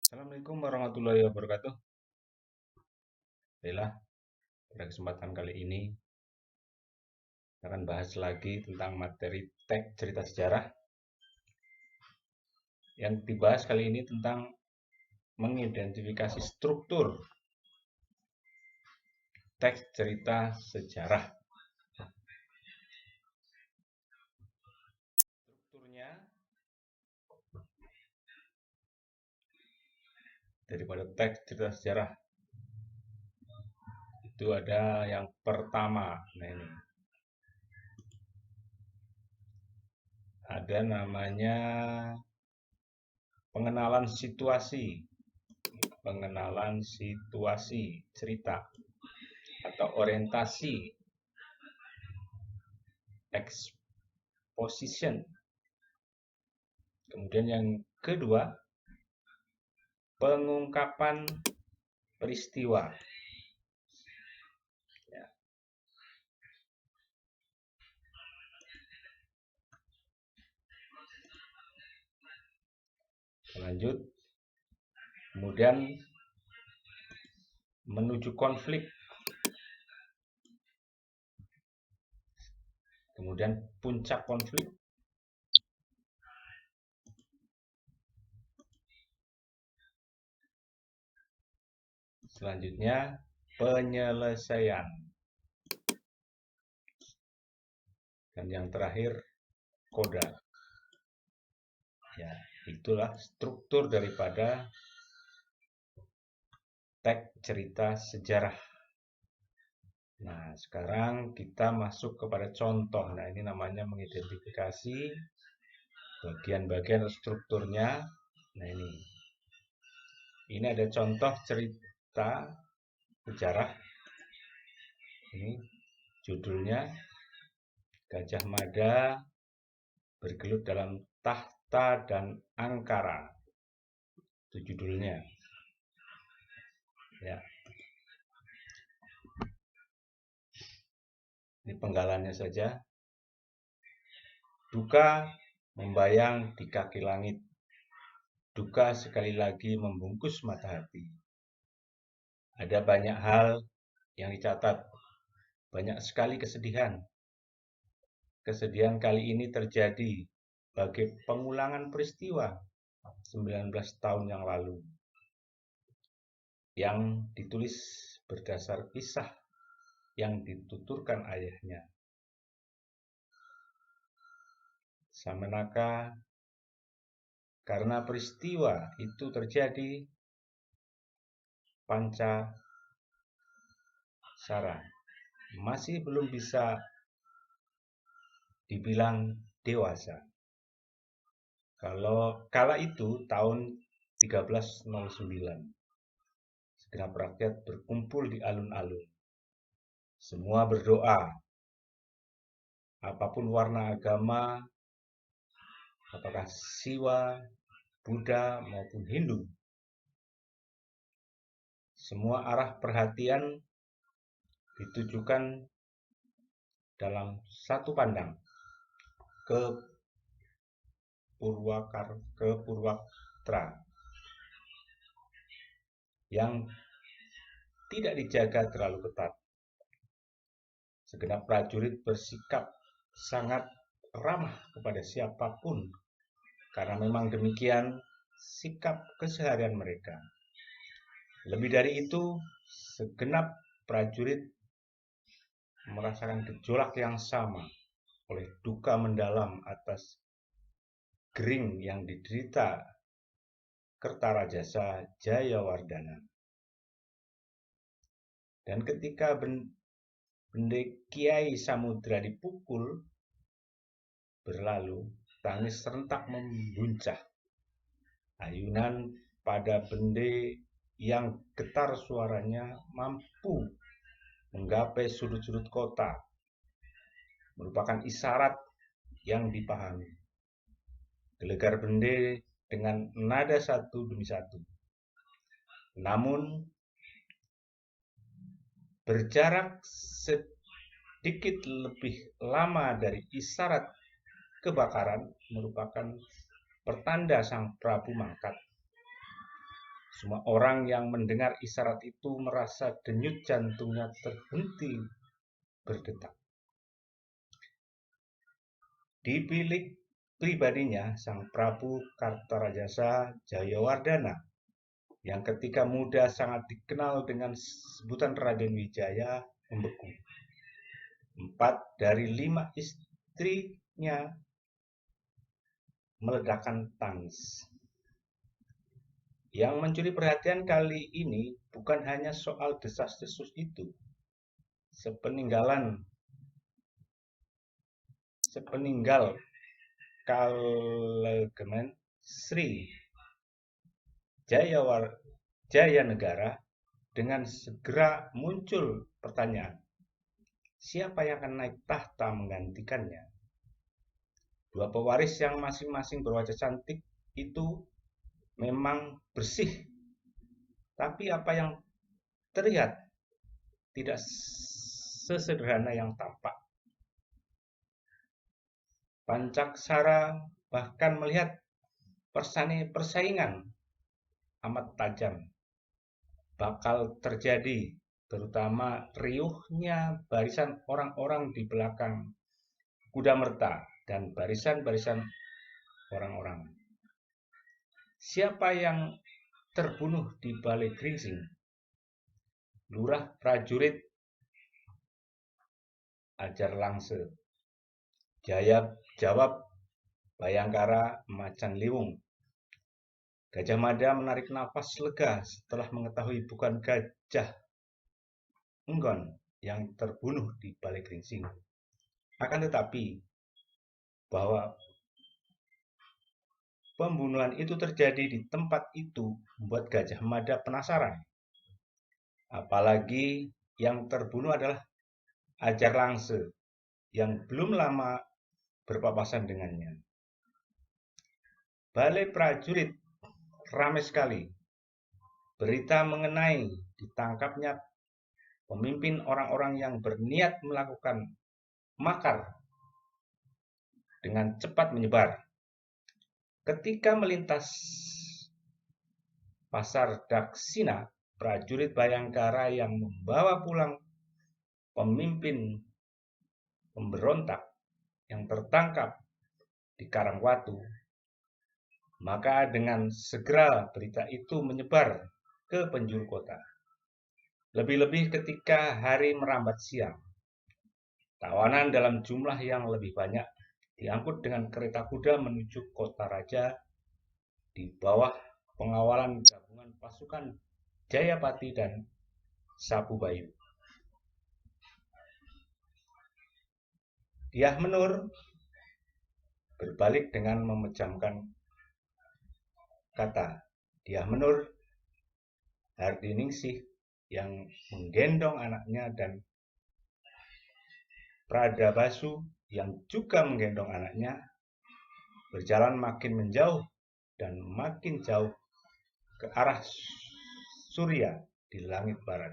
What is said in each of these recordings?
Assalamualaikum warahmatullahi wabarakatuh. Baiklah, pada kesempatan kali ini kita akan bahas lagi tentang materi teks cerita sejarah. Yang dibahas kali ini tentang mengidentifikasi struktur teks cerita sejarah. Strukturnya daripada teks cerita sejarah itu ada yang pertama. Nah, ini ada namanya pengenalan situasi cerita atau orientasi exposition. Kemudian yang kedua, pengungkapan peristiwa. Ya. Lanjut, kemudian menuju konflik. Kemudian puncak konflik. Selanjutnya penyelesaian. Dan yang terakhir koda. Ya, itulah struktur daripada teks cerita sejarah. Nah, sekarang kita masuk kepada contoh. Nah, ini namanya mengidentifikasi bagian-bagian strukturnya. Nah, ini ada contoh cerita sejarah. Ini judulnya Gajah Mada bergelut dalam tahta dan angkara. Itu judulnya. Ya. Ini penggalannya saja. Duka membayang di kaki langit. Duka sekali lagi membungkus mata hati. Ada banyak hal yang dicatat. Banyak sekali kesedihan. Kesedihan kali ini terjadi sebagai pengulangan peristiwa 19 tahun yang lalu. Yang ditulis berdasar kisah yang dituturkan ayahnya. Samenaka karena peristiwa itu terjadi, Pancasara masih belum bisa dibilang dewasa. Kalau kala itu tahun 1309, segenap rakyat berkumpul di alun-alun. Semua berdoa, apapun warna agama, apakah Siwa, Buddha maupun Hindu. Semua arah perhatian ditujukan dalam satu pandang ke Purwakarta yang tidak dijaga terlalu ketat. Segenap prajurit bersikap sangat ramah kepada siapapun karena memang demikian sikap keseharian mereka. Lebih dari itu, segenap prajurit merasakan gejolak yang sama oleh duka mendalam atas gering yang diderita Kertarajasa Jayawardana. Dan ketika bende Kiai Samudra dipukul berlalu, tangis serentak membuncah. Ayunan pada bende yang getar suaranya mampu menggapai sudut-sudut kota, merupakan isyarat yang dipahami. Gelegar bende dengan nada satu demi satu. Namun berjarak sedikit lebih lama dari isyarat kebakaran merupakan pertanda sang Prabu mangkat. Semua orang yang mendengar isyarat itu merasa denyut jantungnya terhenti berdetak. Di bilik pribadinya, Sang Prabu Kartarajasa Jayawardhana yang ketika muda sangat dikenal dengan sebutan Raden Wijaya membeku. 4 dari 5 istrinya meledakkan tangis. Yang mencuri perhatian kali ini bukan hanya soal desas-desus itu. Sepeninggal Kalegemen Sri Jayanegara dengan segera muncul pertanyaan, siapa yang akan naik tahta menggantikannya? Dua pewaris yang masing-masing berwajah cantik itu memang bersih, tapi apa yang terlihat tidak sesederhana yang tampak. Pancaksara bahkan melihat persaingan amat tajam bakal terjadi, terutama riuhnya barisan orang-orang di belakang Kudamerta dan barisan-barisan orang-orang. Siapa yang terbunuh di Balai Gringsing? Lurah prajurit Ajar Langse. Jawab Bayangkara Macan Liwung. Gajah Mada menarik nafas lega setelah mengetahui bukan Gajah Enggon yang terbunuh di Balai Gringsing. Akan tetapi, bahwa pembunuhan itu terjadi di tempat itu membuat Gajah Mada penasaran. Apalagi yang terbunuh adalah Ajar Langse yang belum lama berpapasan dengannya. Balai prajurit ramai sekali. Berita mengenai ditangkapnya pemimpin orang-orang yang berniat melakukan makar dengan cepat menyebar. Ketika melintas pasar Daksina, prajurit Bayangkara yang membawa pulang pemimpin pemberontak yang tertangkap di Karangwatu, maka dengan segera berita itu menyebar ke penjuru kota. Lebih-lebih ketika hari merambat siang, tawanan dalam jumlah yang lebih banyak diangkut dengan kereta kuda menuju kota raja di bawah pengawalan gabungan pasukan Jayapati dan Sabubayu. Dyah Menur berbalik dengan memejamkan kata. Dyah Menur Hardiningsih yang menggendong anaknya dan Pradabasu yang juga menggendong anaknya berjalan makin menjauh dan makin jauh ke arah Surya di langit barat.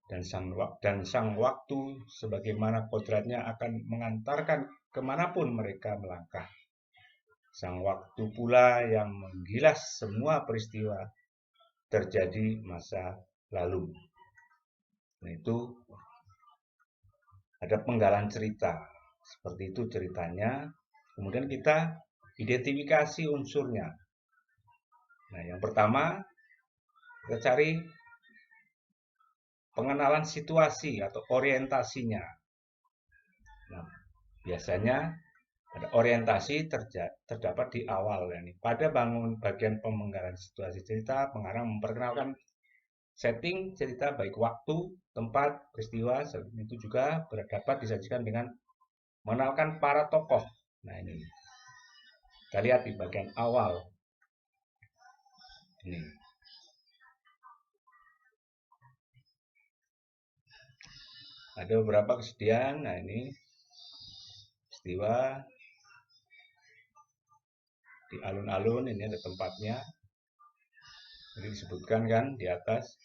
Dan sang waktu sebagaimana kodratnya akan mengantarkan kemanapun mereka melangkah. Sang waktu pula yang menggilas semua peristiwa terjadi masa lalu. Nah, itu ada penggalan cerita. Seperti itu ceritanya. Kemudian kita identifikasi unsurnya. Nah, yang pertama kita cari pengenalan situasi atau orientasinya. Nah, biasanya ada orientasi terdapat di awal. Yani. Pada bagian pemenggalan situasi cerita, pengarang memperkenalkan setting cerita baik waktu, tempat, peristiwa, itu juga dapat disajikan dengan mengenalkan para tokoh. Nah ini, kita lihat di bagian awal. Ini. Ada beberapa kesedihan. Nah ini peristiwa di alun-alun, ini ada tempatnya. Jadi disebutkan kan di atas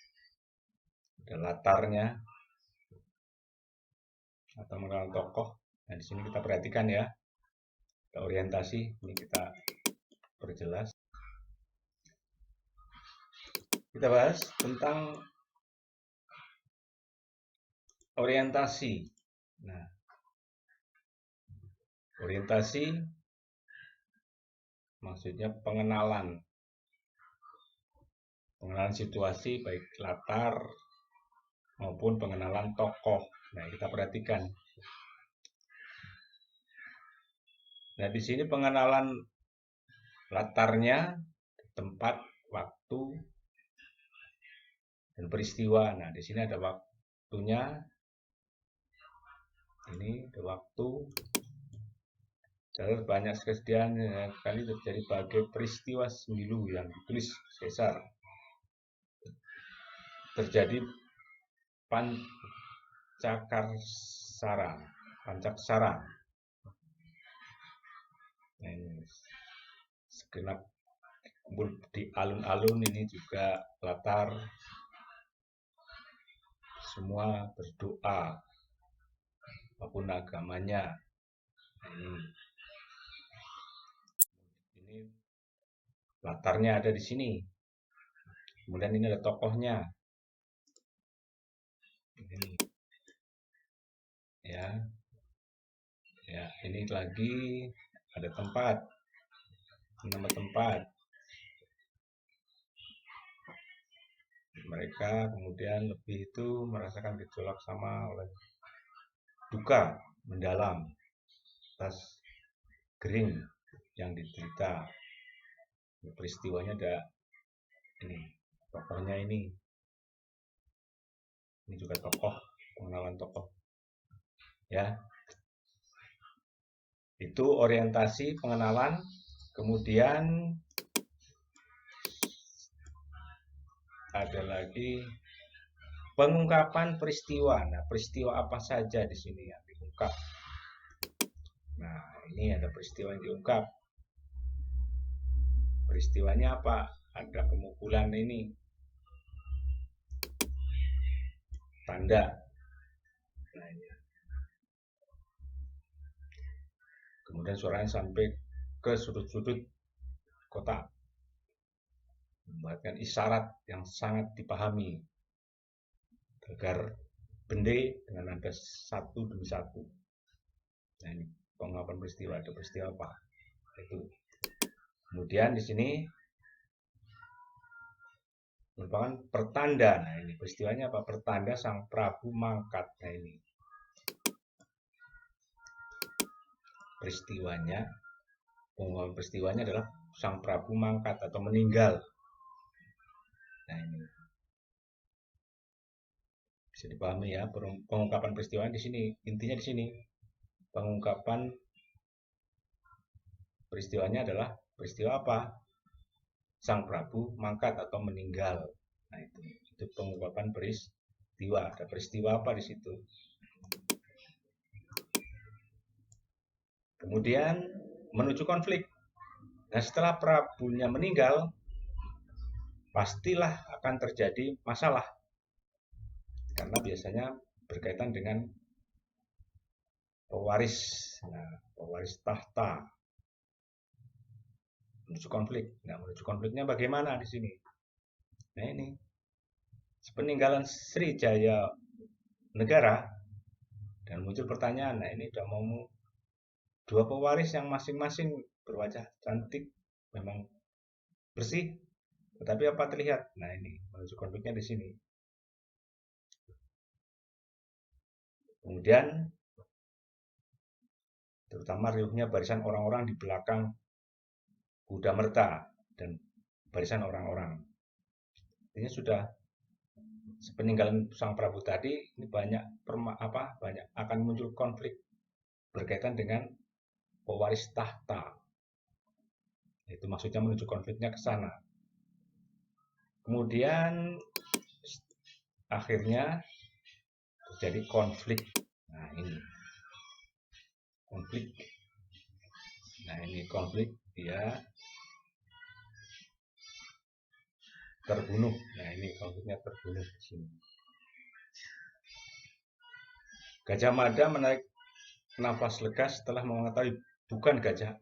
ada latarnya atau mengenal tokoh. Nah di sini kita perhatikan ya, ada orientasi. Ini kita perjelas. Kita bahas tentang orientasi. Nah, orientasi maksudnya pengenalan situasi baik latar maupun pengenalan tokoh. Nah, kita perhatikan. Nah, di sini pengenalan latarnya, tempat, waktu, dan peristiwa. Nah, di sini ada waktunya. Ini ada waktu. Terus banyak kejadian kali terjadi bagai peristiwa Sembilu yang ditulis Caesar. Terjadi Pancaksara. Nah, ini segenap kumpul di alun-alun, ini juga latar semua berdoa apapun agamanya. Nah, ini latarnya ada di sini. Kemudian ini ada tokohnya. Ini. Ya, ini lagi ada tempat. Nama tempat. Mereka kemudian lebih itu merasakan gejolak sama oleh duka mendalam atas Gering yang diderita. Peristiwanya ada ini, tokohnya ini juga tokoh, pengenalan tokoh. Ya, itu orientasi pengenalan. Kemudian ada lagi pengungkapan peristiwa. Nah, peristiwa apa saja di sini yang diungkap? Nah, ini ada peristiwa yang diungkap. Peristiwanya apa? Ada pemukulan ini. Tanda. Nah, ini. Kemudian suaranya sampai ke sudut-sudut kota. Membuatkan isyarat yang sangat dipahami agar bende dengan nada satu demi satu. Nah, ini pengungkapan peristiwa. Ada peristiwa apa? Itu. Kemudian di sini merupakan pertanda. Nah, ini peristiwanya apa? Pertanda Sang Prabu mangkat. Nah, ini peristiwanya. Pengungkapan peristiwanya adalah Sang Prabu mangkat atau meninggal. Nah, ini bisa dipahami ya, pengungkapan peristiwa di sini. Intinya di sini pengungkapan peristiwanya adalah peristiwa apa? Sang Prabu mangkat atau meninggal. Nah, itu pengungkapan peristiwa. Ada peristiwa apa di situ? Kemudian menuju konflik. Nah, setelah Prabunya meninggal, pastilah akan terjadi masalah. Karena biasanya berkaitan dengan pewaris. Nah, pewaris tahta. Menuju konflik. Nah, menuju konfliknya bagaimana di sini? Nah, ini sepeninggalan Sri Jaya Negara dan muncul pertanyaan. Nah, ini udah mau dua pewaris yang masing-masing berwajah cantik, memang bersih, tetapi apa terlihat? Nah, ini menuju konfliknya di sini. Kemudian terutama riuhnya barisan orang-orang di belakang kuda merta dan barisan orang-orang. Ini sudah sepeninggalan Sang Prabu tadi, ini banyak akan muncul konflik berkaitan dengan pewaris tahta. Itu maksudnya menuju konfliknya ke sana. Kemudian akhirnya terjadi konflik. Nah, ini konflik. Nah, ini konflik, dia terbunuh. Nah, ini konfliknya terbunuh di sini. Gajah Mada menarik nafas lega setelah mengetahui bukan Gajah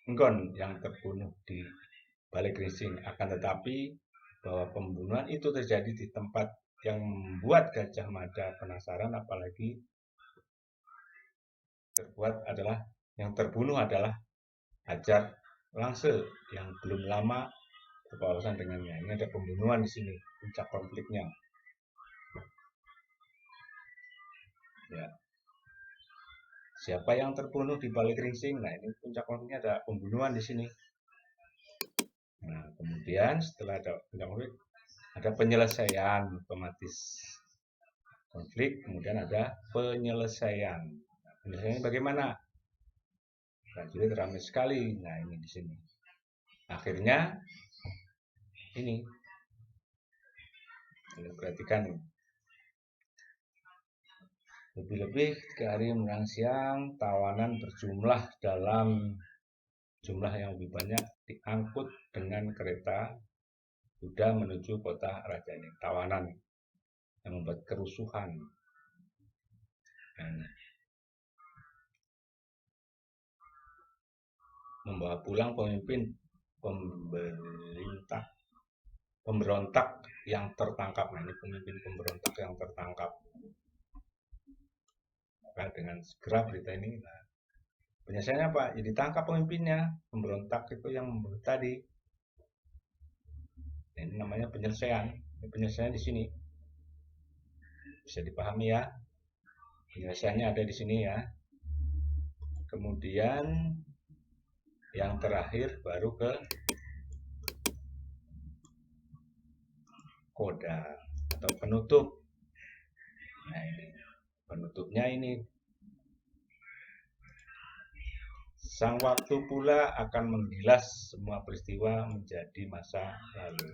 Enggon yang terbunuh di balik geringsing, akan tetapi bahwa pembunuhan itu terjadi di tempat yang membuat Gajah Mada penasaran, apalagi yang terbunuh adalah Hajar Langsel yang belum lama berpapasan dengannya. Ini ada pembunuhan di sini, puncak konfliknya. Ya. Siapa yang terbunuh di balik ringsing? Nah, ini puncak konfliknya, ada pembunuhan di sini. Nah, kemudian setelah ada puncak konflik, ada penyelesaian otomatis konflik, kemudian ada penyelesaian. Nah, penyelesaiannya bagaimana? Prajurit ramai sekali. Nah, ini di sini. Akhirnya ini. Perhatikan. Lebih-lebih 3 hari menjelang siang, tawanan berjumlah dalam jumlah yang lebih banyak diangkut dengan kereta kuda menuju kota raja ini. Tawanan yang membuat kerusuhan. Dan membawa pulang pemberontak yang tertangkap. Nah, ini pemimpin pemberontak yang tertangkap. Maka dengan segera berita ini, nah, penyelesaiannya apa? Ya ditangkap pemimpinnya, pemberontak itu yang membunuh tadi. Nah, ini namanya penyelesaian. Penyelesaian di sini bisa dipahami ya. Penyelesaiannya ada di sini ya. Kemudian yang terakhir baru ke koda atau penutup. Nah, ini penutupnya ini. Sang waktu pula akan menggilas semua peristiwa menjadi masa lalu.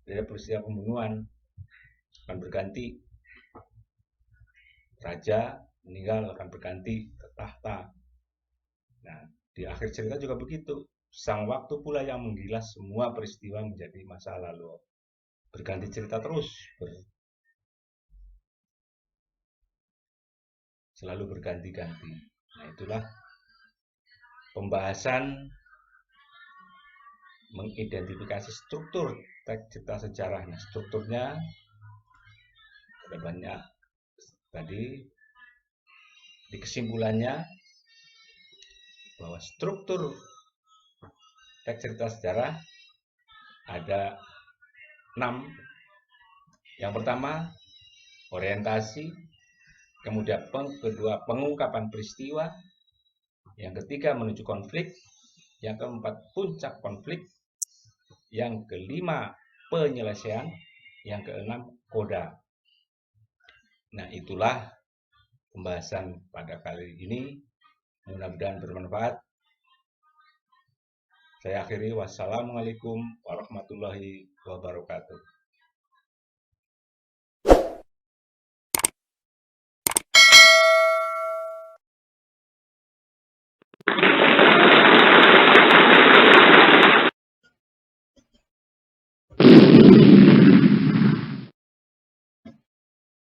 Jadi peristiwa pembunuhan akan berganti. Raja meninggal akan berganti ke tahta. Nah, di akhir cerita juga begitu. Sang waktu pula yang menggilas semua peristiwa menjadi masa lalu. Berganti cerita terus. Selalu berganti-ganti. Nah, itulah pembahasan mengidentifikasi struktur teks cerita sejarah. Nah, strukturnya ada banyak. Tadi di kesimpulannya bahwa struktur teks cerita sejarah ada 6. Yang pertama orientasi, kemudian kedua pengungkapan peristiwa, yang ketiga menuju konflik, yang keempat puncak konflik, yang kelima penyelesaian, yang keenam koda. Nah, itulah pembahasan pada kali ini. Mudah-mudahan bermanfaat. Saya akhiri. Wassalamualaikum warahmatullahi wabarakatuh.